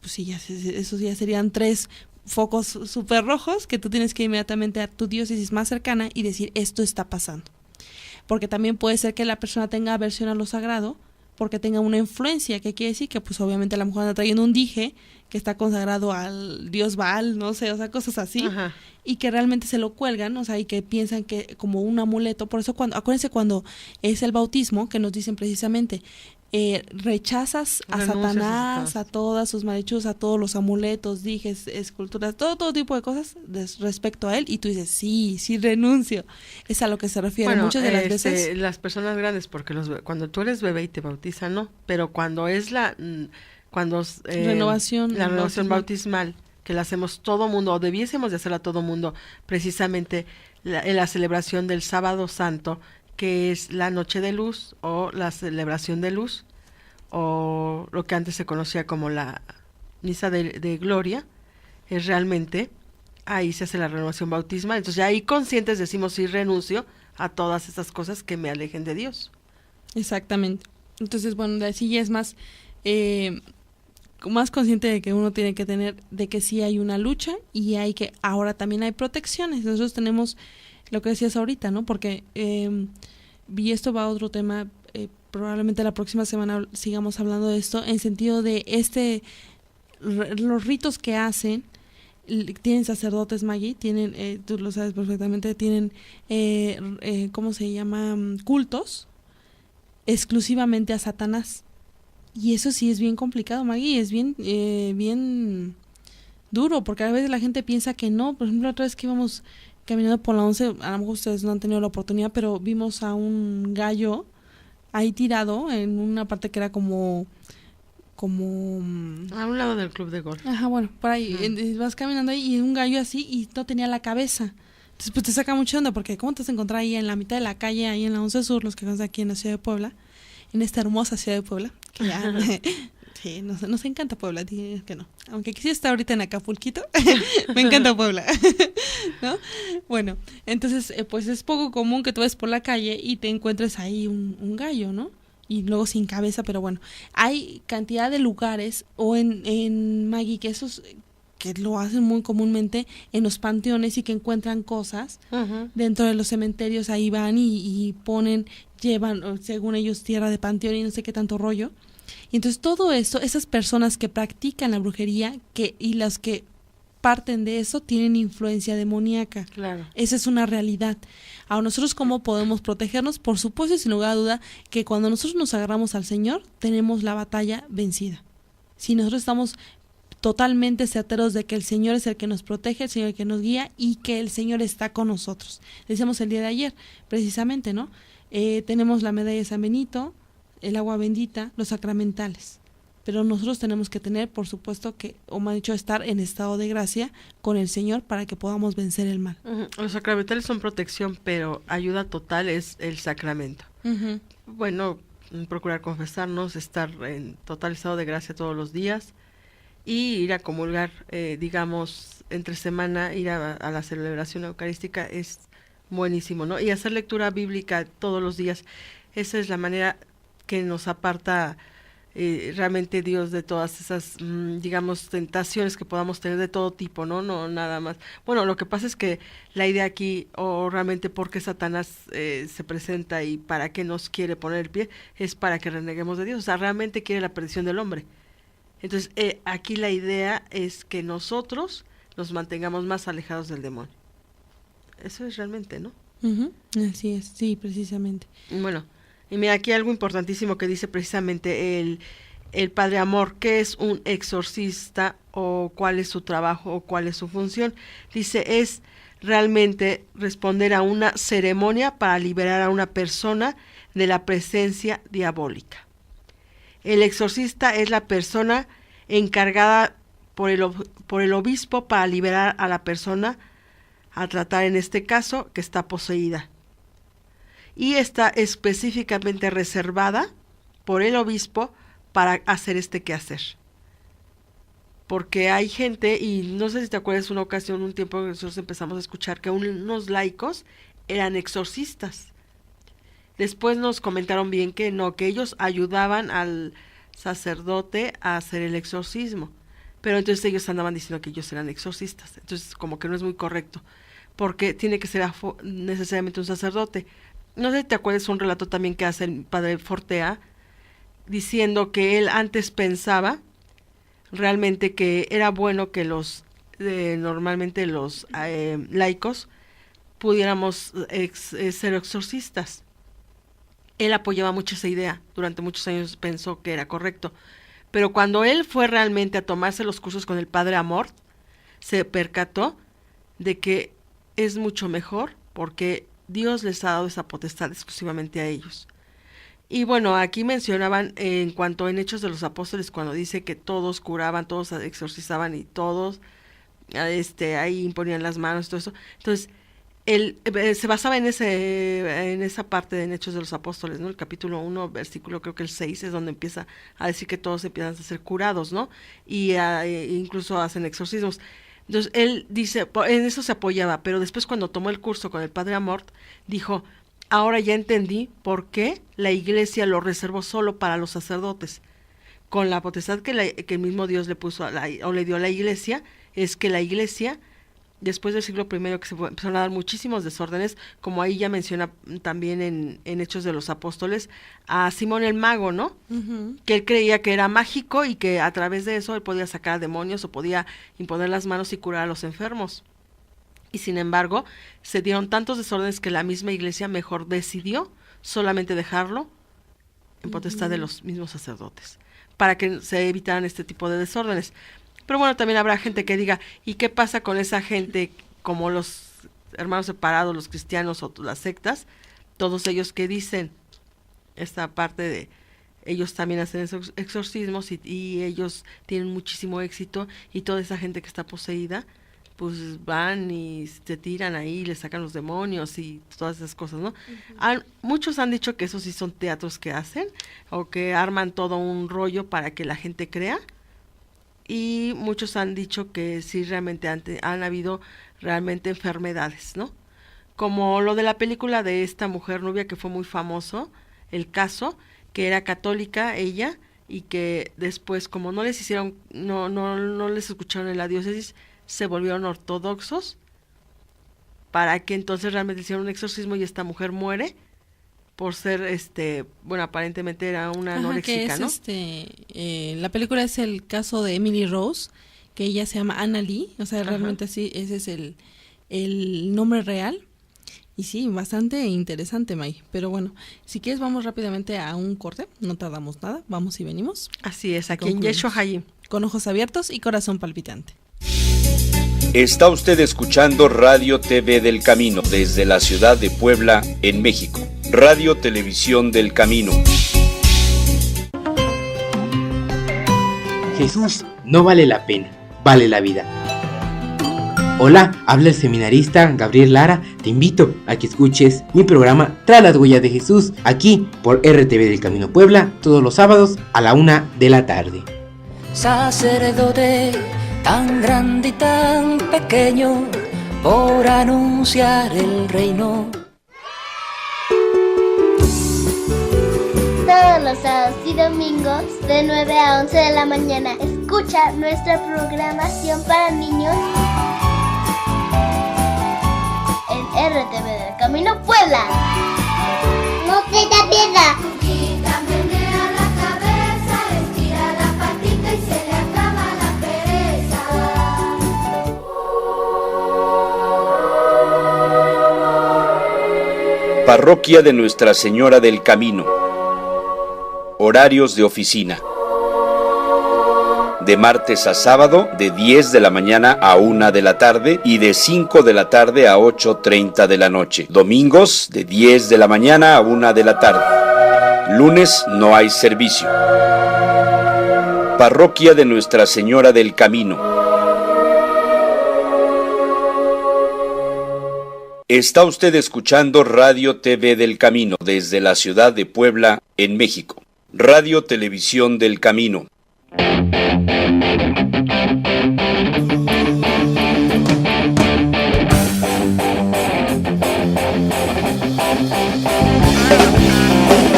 Pues sí, esos ya serían 3 focos súper rojos que tú tienes que ir inmediatamente a tu diócesis más cercana y decir, esto está pasando. Porque también puede ser que la persona tenga aversión a lo sagrado, porque tenga una influencia, que quiere decir que pues obviamente a lo mejor anda trayendo un dije que está consagrado al dios Baal, no sé, o sea, cosas así, Ajá. y que realmente se lo cuelgan, o sea, y que piensan que como un amuleto. Por eso acuérdense cuando es el bautismo, que nos dicen precisamente, rechazas a Renuncias Satanás, a a todas sus malhechos, a todos los amuletos, dijes, esculturas, todo tipo de cosas respecto a él, y tú dices, sí renuncio. Es a lo que se refiere. Bueno, muchas de las veces. las personas grandes, porque cuando tú eres bebé y te bautizan, no, pero cuando es Renovación la renovación bautismal. bautismal, que la hacemos todo mundo, o debiésemos de hacerla todo mundo, precisamente en la celebración del Sábado Santo, que es la Noche de Luz, o la celebración de luz, o lo que antes se conocía como la Misa de Gloria, es realmente, ahí se hace la renovación bautismal. Entonces ya ahí conscientes decimos, sí, renuncio a todas esas cosas que me alejen de Dios. Exactamente. Entonces, bueno, así ya es más consciente de que uno tiene que tener, de que sí hay una lucha, y ahora también hay protecciones. Nosotros tenemos lo que decías ahorita, ¿no? Porque y esto va a otro tema, probablemente la próxima semana sigamos hablando de esto, en sentido de los ritos que hacen. Tienen sacerdotes, Maggie, tienen, tú lo sabes perfectamente, tienen, ¿cómo se llama? Cultos exclusivamente a Satanás. Y eso sí es bien complicado, Maggie, es bien duro, porque a veces la gente piensa que no. Por ejemplo, otra vez que íbamos caminando por la 11, a lo mejor ustedes no han tenido la oportunidad, pero vimos a un gallo ahí tirado en una parte que era como A un lado del club de golf. Ajá, bueno, por ahí vas caminando ahí y un gallo así y no tenía la cabeza. Entonces pues te saca mucha onda, porque ¿cómo te vas a encontrar ahí en la mitad de la calle, ahí en la 11 Sur, los que están aquí en la ciudad de Puebla, en esta hermosa ciudad de Puebla, que ya sí, nos encanta Puebla, dije que no, aunque quisiera estar ahorita en Acapulquito, me encanta Puebla, ¿no? Bueno, entonces pues es poco común que tú ves por la calle y te encuentres ahí un gallo, ¿no? Y luego sin cabeza, pero bueno, hay cantidad de lugares, o en Maggie, que esos que lo hacen muy comúnmente en los panteones, y que encuentran cosas dentro de los cementerios, ahí van y llevan, según ellos, tierra de panteón y no sé qué tanto rollo. Y entonces todo eso, esas personas que practican la brujería y las que parten de eso, tienen influencia demoníaca. Claro. Esa es una realidad. Ahora, nosotros, ¿cómo podemos protegernos? Por supuesto, y sin lugar a duda, que cuando nosotros nos agarramos al Señor, tenemos la batalla vencida. Si nosotros estamos totalmente certeros de que el Señor es el que nos protege, el Señor el que nos guía, y que el Señor está con nosotros. Decíamos el día de ayer, precisamente, ¿no? Tenemos la medalla de San Benito, el agua bendita, los sacramentales. Pero nosotros tenemos que tener, por supuesto, o me han dicho, estar en estado de gracia con el Señor para que podamos vencer el mal. Los sacramentales son protección, pero ayuda total es el sacramento. Bueno, procurar confesarnos, estar en total estado de gracia todos los días, y ir a comulgar, digamos, entre semana, ir a la celebración eucarística es buenísimo, ¿no? Y hacer lectura bíblica todos los días. Esa es la manera que nos aparta realmente Dios de todas esas, digamos, tentaciones que podamos tener de todo tipo, ¿no? No, nada más. Bueno, lo que pasa es que la idea aquí, o realmente por qué Satanás se presenta y para qué nos quiere poner el pie, es para que reneguemos de Dios. O sea, realmente quiere la perdición del hombre. Entonces, aquí la idea es que nosotros nos mantengamos más alejados del demonio. Eso es realmente, ¿no? Así es, sí, precisamente. Bueno, y mira, aquí algo importantísimo que dice precisamente el Padre Amor, ¿qué es un exorcista, o cuál es su trabajo, o cuál es su función? Dice, es realmente responder a una ceremonia para liberar a una persona de la presencia diabólica. El exorcista es la persona encargada por el obispo para liberar a la persona a tratar, en este caso, que está poseída. Y está específicamente reservada por el obispo para hacer este quehacer. Porque hay gente, y no sé si te acuerdas, una ocasión, un tiempo, nosotros empezamos a escuchar que unos laicos eran exorcistas. Después nos comentaron bien que no, que ellos ayudaban al sacerdote a hacer el exorcismo. Pero entonces ellos andaban diciendo que ellos eran exorcistas. Entonces como que no es muy correcto, porque tiene que ser necesariamente un sacerdote. No sé si te acuerdas un relato también que hace el padre Fortea, diciendo que él antes pensaba, realmente que era bueno que normalmente los laicos pudiéramos ser exorcistas. Él apoyaba mucho esa idea, durante muchos años pensó que era correcto, pero cuando él fue realmente a tomarse los cursos con el padre Amort, se percató de que es mucho mejor porque Dios les ha dado esa potestad exclusivamente a ellos. Y bueno, aquí mencionaban en cuanto en Hechos de los Apóstoles, cuando dice que todos curaban, todos exorcizaban y todos ahí imponían las manos y todo eso. Entonces, él se basaba en esa parte de Hechos de los Apóstoles, ¿no? El capítulo 1, versículo creo que el 6 es donde empieza a decir que todos empiezan a ser curados, ¿no? Y incluso hacen exorcismos. Entonces, él dice, en eso se apoyaba, pero después cuando tomó el curso con el padre Amort, dijo, ahora ya entendí por qué la Iglesia lo reservó solo para los sacerdotes. Con la potestad que el mismo Dios le puso o le dio a la Iglesia, es que la Iglesia, después del siglo I, que se empezaron a dar muchísimos desórdenes, como ahí ya menciona también en Hechos de los Apóstoles, a Simón el Mago, ¿no? Uh-huh. Que él creía que era mágico y que a través de eso él podía sacar a demonios o podía imponer las manos y curar a los enfermos. Y sin embargo, se dieron tantos desórdenes que la misma Iglesia mejor decidió solamente dejarlo en potestad de los mismos sacerdotes, para que se evitaran este tipo de desórdenes. Pero bueno, también habrá gente que diga, ¿y qué pasa con esa gente como los hermanos separados, los cristianos o las sectas? Todos ellos que dicen esta parte de ellos también hacen esos exorcismos y ellos tienen muchísimo éxito y toda esa gente que está poseída, pues van y se tiran ahí, le sacan los demonios y todas esas cosas, ¿no? Uh-huh. Muchos han dicho que esos sí son teatros que hacen o que arman todo un rollo para que la gente crea. Y muchos han dicho que sí realmente han habido realmente enfermedades, ¿no? Como lo de la película de esta mujer rubia que fue muy famoso, el caso, que era católica ella, y que después como no les hicieron, no les escucharon en la diócesis, se volvieron ortodoxos, para que entonces realmente hicieron un exorcismo y esta mujer muere, por ser, bueno, aparentemente era una anoréxica, ¿no? La película es el caso de Emily Rose, que ella se llama Anna Lee, o sea, realmente sí, ese es el nombre real. Y sí, bastante interesante, May. Pero bueno, si quieres vamos rápidamente a un corte, no tardamos nada, vamos y venimos. Así es, aquí en Yeshua Hayim. Con ojos abiertos y corazón palpitante. Está usted escuchando Radio TV del Camino desde la ciudad de Puebla, en México. Radio Televisión del Camino. Jesús no vale la pena, vale la vida. Hola, habla el seminarista Gabriel Lara. Te invito a que escuches mi programa Tras las huellas de Jesús, aquí por RTV del Camino Puebla, todos los sábados a la 1 de la tarde. Sacerdote tan grande y tan pequeño, por anunciar el reino. Todos los sábados y domingos de 9 a 11 de la mañana escucha nuestra programación para niños en RTV del Camino Puebla. No te da piedad. Quita, menea la cabeza, estira la patita y se le acaba la pereza. Parroquia de Nuestra Señora del Camino. Horarios de oficina. De martes a sábado, de 10 de la mañana a 1 de la tarde y de 5 de la tarde a 8:30 de la noche. Domingos, de 10 de la mañana a 1 de la tarde. Lunes no hay servicio. Parroquia de Nuestra Señora del Camino. Está usted escuchando Radio TV del Camino desde la ciudad de Puebla, en México. Radio Televisión del Camino.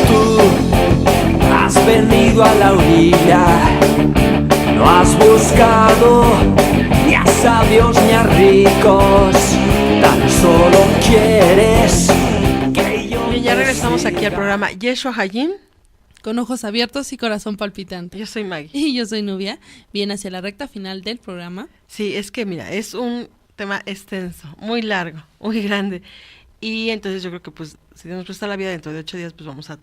Tú has venido a la orilla, no has buscado ni a sabios ni a ricos, tan solo quieres que yo... Bien, ya regresamos aquí al programa Yeshua Hayim, Con ojos abiertos y corazón palpitante. Yo soy Maggie. Y yo soy Nubia. Bien hacia la recta final del programa. Sí, es que mira, es un tema extenso, muy largo, muy grande. Y entonces yo creo que pues si Dios nos presta la vida, dentro de 8 días pues vamos a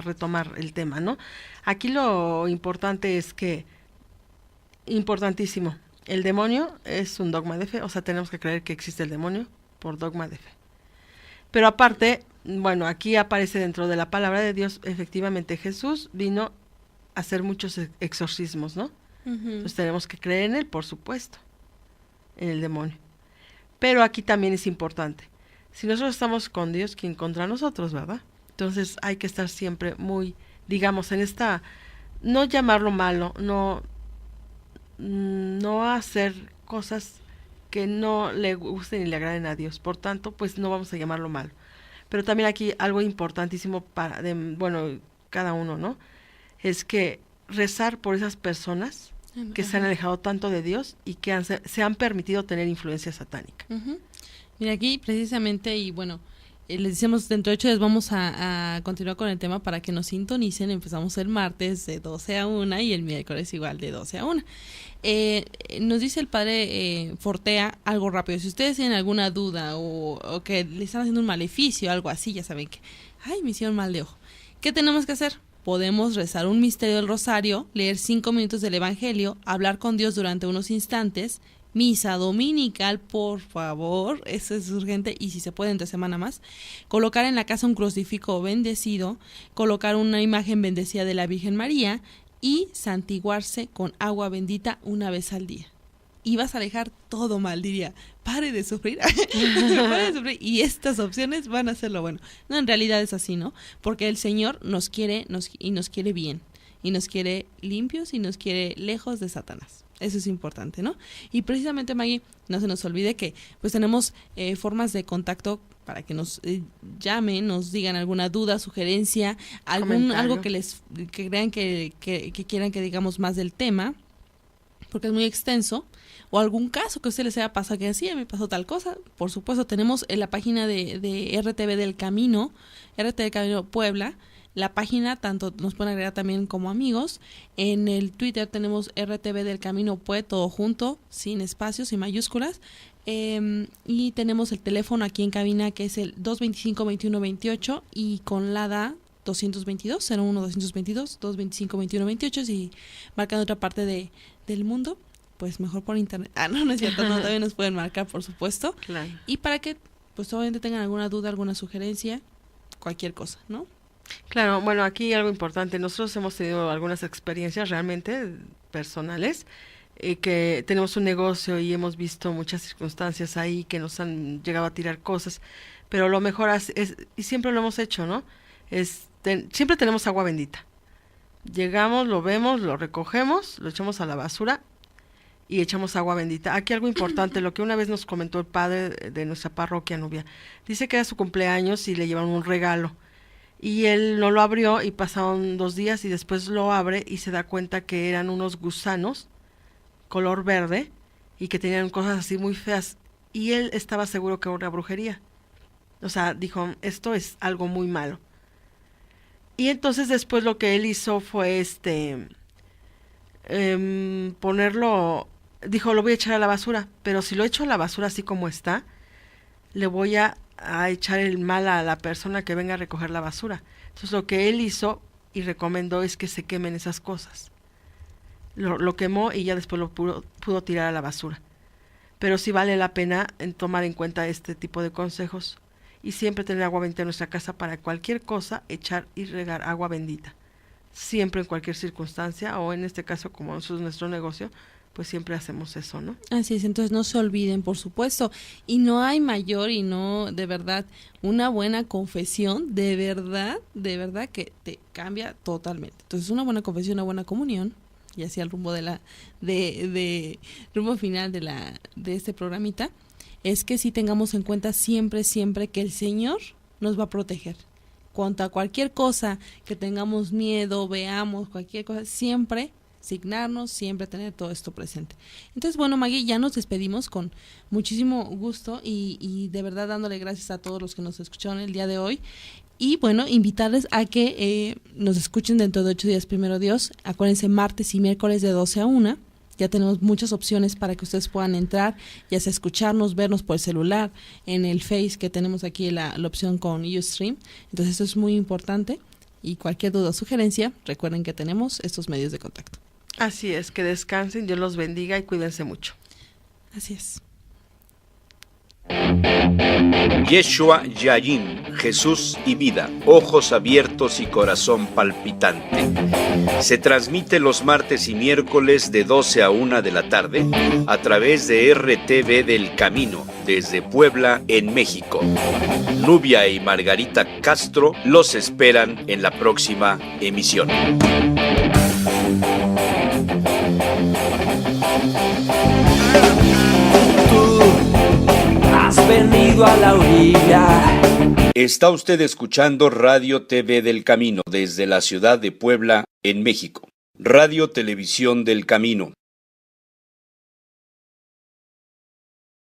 retomar el tema, ¿no? Aquí lo importante es que, importantísimo, el demonio es un dogma de fe, o sea, tenemos que creer que existe el demonio por dogma de fe. Pero aparte, bueno, aquí aparece dentro de la palabra de Dios, efectivamente Jesús vino a hacer muchos exorcismos, ¿no? Entonces tenemos que creer en él, por supuesto, en el demonio. Pero aquí también es importante, si nosotros estamos con Dios, ¿quién contra nosotros, verdad? Entonces hay que estar siempre muy, digamos, en esta, no llamarlo malo, no hacer cosas que no le gusten y le agraden a Dios. Por tanto, pues no vamos a llamarlo malo. Pero también aquí algo importantísimo para, bueno, cada uno, ¿no? Es que rezar por esas personas que se han alejado tanto de Dios y que se han permitido tener influencia satánica. Mira, aquí precisamente, y bueno, les decíamos, dentro de 8 días vamos a continuar con el tema para que nos sintonicen. Empezamos el martes de 12 a 1 y el miércoles igual de 12 a 1. Nos dice el padre Fortea algo rápido. Si ustedes tienen alguna duda o que le están haciendo un maleficio, algo así, ya saben que, me hicieron mal de ojo. ¿Qué tenemos que hacer? Podemos rezar un misterio del rosario, leer 5 minutos del evangelio, hablar con Dios durante unos instantes, misa dominical, por favor, eso es urgente, y si se puede entre semana más, colocar en la casa un crucifijo bendecido, colocar una imagen bendecida de la Virgen María y santiguarse con agua bendita una vez al día. Y vas a alejar todo mal, diría, pare de sufrir, y estas opciones van a ser lo bueno. No, en realidad es así, ¿no? Porque el Señor nos quiere y nos quiere bien, y nos quiere limpios y nos quiere lejos de Satanás. Eso es importante, ¿no? Y precisamente, Maggie, no se nos olvide que pues tenemos formas de contacto para que nos llamen, nos digan alguna duda, sugerencia, algo que crean que quieran que digamos más del tema, porque es muy extenso, o algún caso que a usted les haya pasado que decía, me pasó tal cosa. Por supuesto, tenemos en la página de RTV del Camino, RTV del Camino Puebla. La página, tanto nos pueden agregar también como amigos. En el Twitter tenemos RTV del Camino Pue, todo junto, sin espacios y mayúsculas. Y tenemos el teléfono aquí en cabina, que es el 225-2128, y con LADA 222, 01-222, 225-2128, si marcan otra parte del mundo, pues mejor por internet. No es cierto, no, también nos pueden marcar, por supuesto. Claro. Y para que, pues obviamente tengan alguna duda, alguna sugerencia, cualquier cosa, ¿no? Claro, bueno, aquí algo importante, nosotros hemos tenido algunas experiencias realmente personales, que tenemos un negocio y hemos visto muchas circunstancias ahí que nos han llegado a tirar cosas, pero lo mejor es y siempre lo hemos hecho, ¿no? Siempre tenemos agua bendita. Llegamos, lo vemos, lo recogemos, lo echamos a la basura y echamos agua bendita. Aquí algo importante, lo que una vez nos comentó el padre de nuestra parroquia, Nubia, dice que era su cumpleaños y le llevaron un regalo. Y él no lo abrió y pasaron 2 días y después lo abre y se da cuenta que eran unos gusanos color verde y que tenían cosas así muy feas. Y él estaba seguro que era una brujería. O sea, dijo, esto es algo muy malo. Y entonces después lo que él hizo fue ponerlo, dijo, lo voy a echar a la basura, pero si lo echo a la basura así como está, le voy a echar el mal a la persona que venga a recoger la basura. Entonces lo que él hizo y recomendó es que se quemen esas cosas. Lo quemó y ya después lo pudo tirar a la basura. Pero sí vale la pena tomar en cuenta este tipo de consejos y siempre tener agua bendita en nuestra casa para cualquier cosa, echar y regar agua bendita. Siempre en cualquier circunstancia, o en este caso como eso es nuestro negocio, pues siempre hacemos eso, ¿no? Así es, entonces no se olviden, por supuesto, y no hay mayor y no, de verdad, una buena confesión, de verdad que te cambia totalmente. Entonces una buena confesión, una buena comunión, y así al rumbo rumbo final de este programita, es que sí tengamos en cuenta siempre que el Señor nos va a proteger. Contra cualquier cosa que tengamos miedo, veamos cualquier cosa, siempre signarnos, siempre tener todo esto presente. Entonces, bueno, Maggie, ya nos despedimos con muchísimo gusto y de verdad dándole gracias a todos los que nos escucharon el día de hoy. Y bueno, invitarles a que nos escuchen dentro de 8 días, primero Dios. Acuérdense, martes y miércoles de 12 a 1. Ya tenemos muchas opciones para que ustedes puedan entrar, ya sea escucharnos, vernos por el celular, en el Face que tenemos aquí la opción con Ustream. Entonces esto es muy importante y cualquier duda o sugerencia, recuerden que tenemos estos medios de contacto. Así es, que descansen, Dios los bendiga y cuídense mucho. Así es. Yeshua Yayin, Jesús y vida, ojos abiertos y corazón palpitante. Se transmite los martes y miércoles de 12 a 1 de la tarde a través de RTV del Camino, desde Puebla, en México. Nubia y Margarita Castro los esperan en la próxima emisión. Has venido a la orilla. Está usted escuchando Radio TV del Camino desde la ciudad de Puebla, en México. Radio Televisión del Camino,